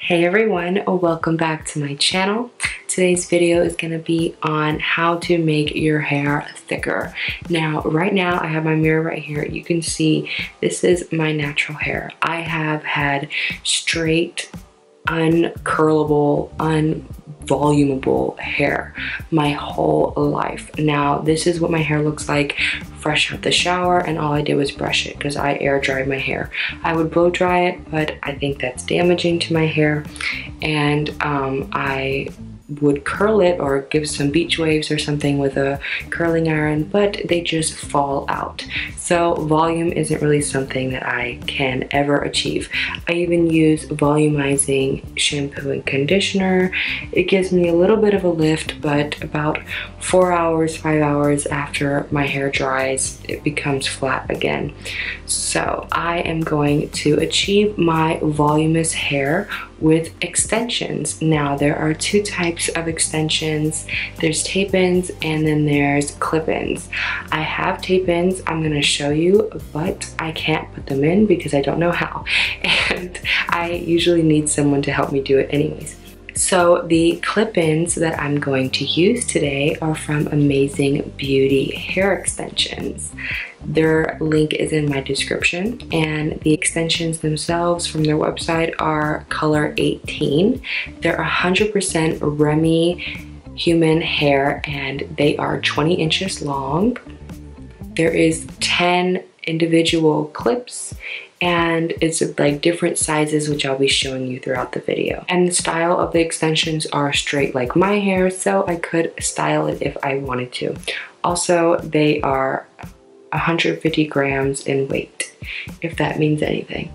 Hey everyone, welcome back to my channel. Today's video is going to be on how to make your hair thicker. Now, right now I have my mirror right here. You can see this is my natural hair. I have had straight, uncurlable, unvolumable hair my whole life. Now, this is what my hair looks like fresh out the shower, and all I did was brush it because I air dried my hair. I would blow dry it, but I think that's damaging to my hair, and I would curl it or give some beach waves or something with a curling iron, but they just fall out. So volume isn't really something that I can ever achieve. I even use volumizing shampoo and conditioner. It gives me a little bit of a lift, but about 4 hours, 5 hours after my hair dries, it becomes flat again. So I am going to achieve my voluminous hair with extensions. Now, there are two types of extensions. There's tape-ins and then there's clip-ins. I have tape-ins, I'm gonna show you, but I can't put them in because I don't know how. And I usually need someone to help me do it anyways. So the clip-ins that I'm going to use today are from Amazing Beauty Hair Extensions. Their link is in my description, and the extensions themselves from their website are color 18. They're 100% Remy human hair, and they are 20 inches long. There is 10 individual clips, and it's like different sizes, which I'll be showing you throughout the video. And the style of the extensions are straight like my hair, so I could style it if I wanted to. Also, they are 150 grams in weight, if that means anything.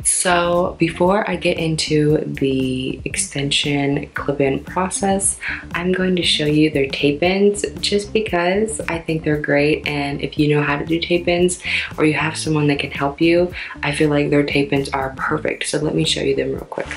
So before I get into the extension clip-in process, I'm going to show you their tape-ins just because I think they're great, and if you know how to do tape-ins or you have someone that can help you, I feel like their tape-ins are perfect. So let me show you them real quick.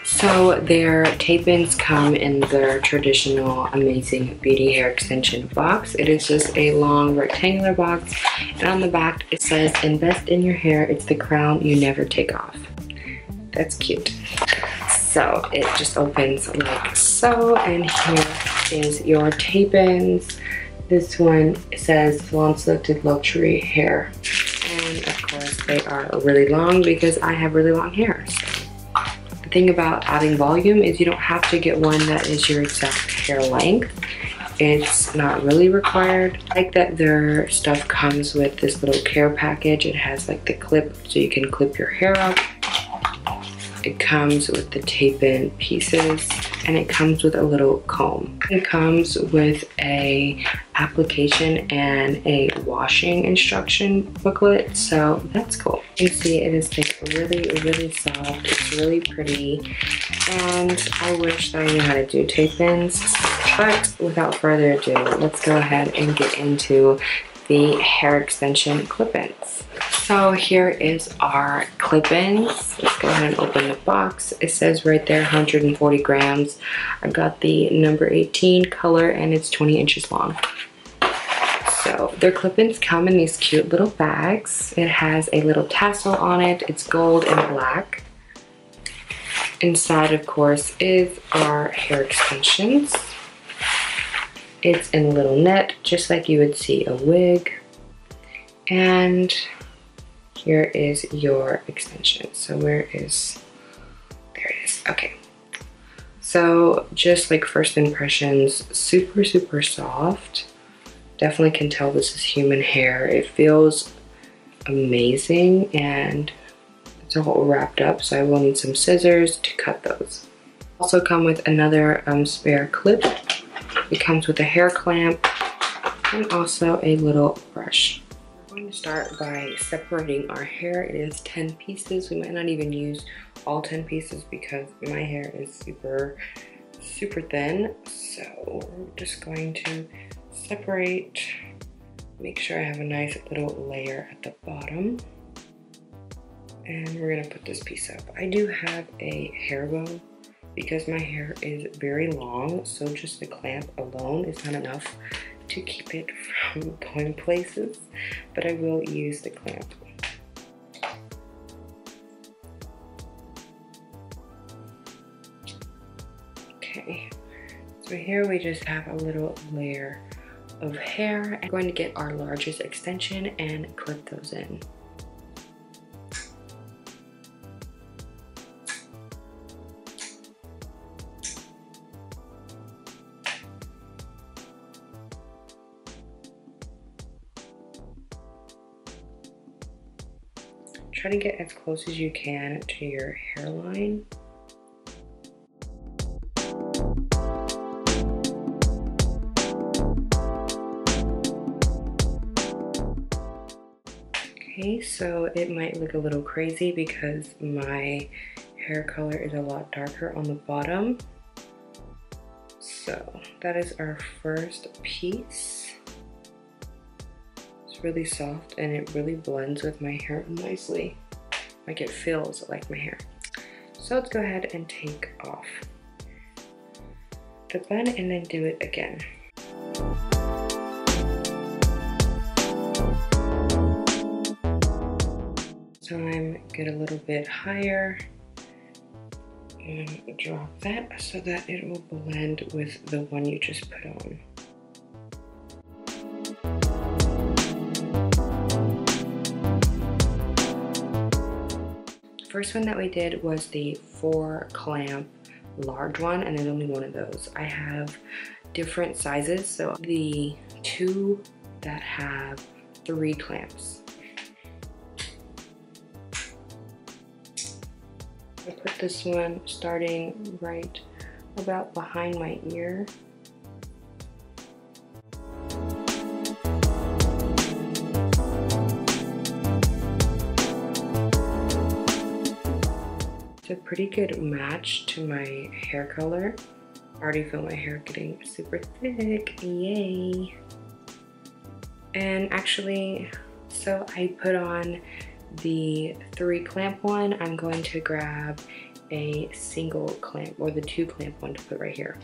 So their tape-ins come in their traditional Amazing Beauty Hair Extension box. It is just a long rectangular box, and on the back it says, "Invest in your hair, it's the crown you never take off." That's cute. So it just opens like so, and here is your tape-ins. This one says Salon Selected Luxury Hair, and of course they are really long because I have really long hair. The thing about adding volume is you don't have to get one that is your exact hair length. It's not really required. I like that their stuff comes with this little care package. It has like the clip so you can clip your hair up. It comes with the tape-in pieces, and it comes with a little comb. It comes with a application and a washing instruction booklet, so that's cool. You can see it is like really soft. It's really pretty, and I wish that I knew how to do tape-ins. But without further ado, let's go ahead and get into the hair extension clip-ins. So here is our clip-ins. Let's go ahead and open the box. It says right there 140 grams. I've got the number 18 color, and it's 20 inches long. So their clip-ins come in these cute little bags. It has a little tassel on it. It's gold and black. Inside, of course, is our hair extensions. It's in a little net, just like you would see a wig. And here is your extension. So there it is. Okay. So just like first impressions, super soft. Definitely can tell this is human hair. It feels amazing, and it's all wrapped up, so I will need some scissors to cut those. Also come with another spare clip. It comes with a hair clamp and also a little brush. We're going to start by separating our hair. It is 10 pieces. We might not even use all 10 pieces because my hair is super thin. So we're just going to separate, make sure I have a nice little layer at the bottom. And we're gonna put this piece up. I do have a hair bow because my hair is very long, so just the clamp alone is not enough to keep it from going places, but I will use the clamp. Okay, so here we just have a little layer of hair. I'm going to get our largest extension and clip those in. Try to get as close as you can to your hairline. Okay, so it might look a little crazy because my hair color is a lot darker on the bottom. So that is our first piece. It's really soft and it really blends with my hair nicely. Like it feels like my hair. So let's go ahead and take off the bun and then do it again. Time, get a little bit higher and drop that so that it will blend with the one you just put on. First one that we did was the 4 clamp large one, and there's only one of those. I have different sizes, so the 2 that have 3 clamps. I put this one starting right about behind my ear. It's a pretty good match to my hair color. I already feel my hair getting super thick, yay. And actually, so I put on the 3 clamp one. I'm going to grab a single clamp, or the 2 clamp one, to put right here.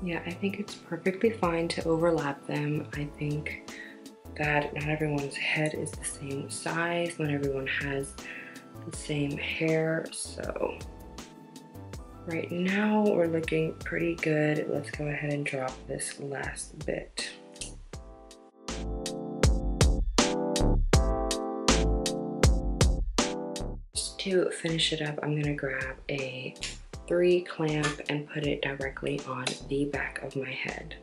Yeah, I think it's perfectly fine to overlap them. I think that not everyone's head is the same size, not everyone has the same hair, so right now we're looking pretty good. Let's go ahead and drop this last bit. Just to finish it up, I'm gonna grab a 3 clamp and put it directly on the back of my head.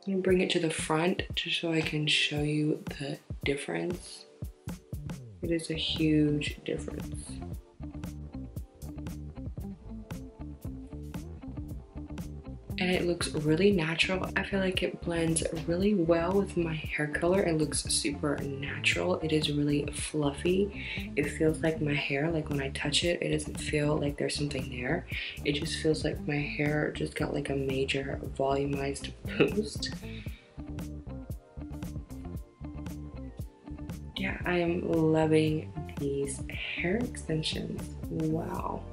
I'm gonna bring it to the front just so I can show you the difference. It is a huge difference. And it looks really natural. I feel like it blends really well with my hair color. It looks super natural. It is really fluffy. It feels like my hair. Like when I touch it, it doesn't feel like there's something there. It just feels like my hair just got like a major volumized boost. Yeah, I am loving these hair extensions. Wow.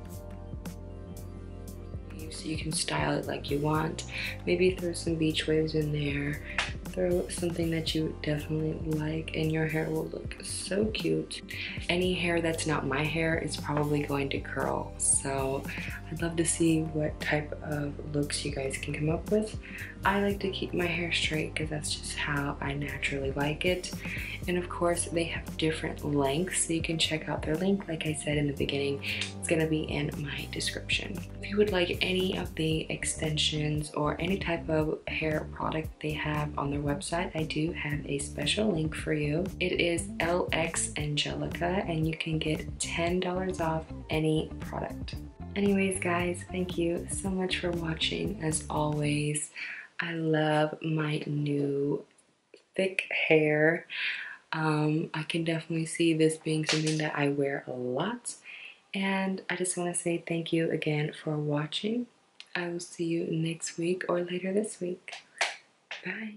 So you can style it like you want. Maybe throw some beach waves in there. Throw something that you definitely like and your hair will look so cute. Any hair that's not my hair is probably going to curl. So I'd love to see what type of looks you guys can come up with. I like to keep my hair straight because that's just how I naturally like it. And of course, they have different lengths, so you can check out their link. Like I said in the beginning, it's gonna be in my description. If you would like any of the extensions or any type of hair product they have on their website, I do have a special link for you. It is LX Angelica, and you can get $10 off any product. Anyways, guys, thank you so much for watching. As always, I love my new thick hair. I can definitely see this being something that I wear a lot. And I just want to say thank you again for watching. I will see you next week or later this week. Bye.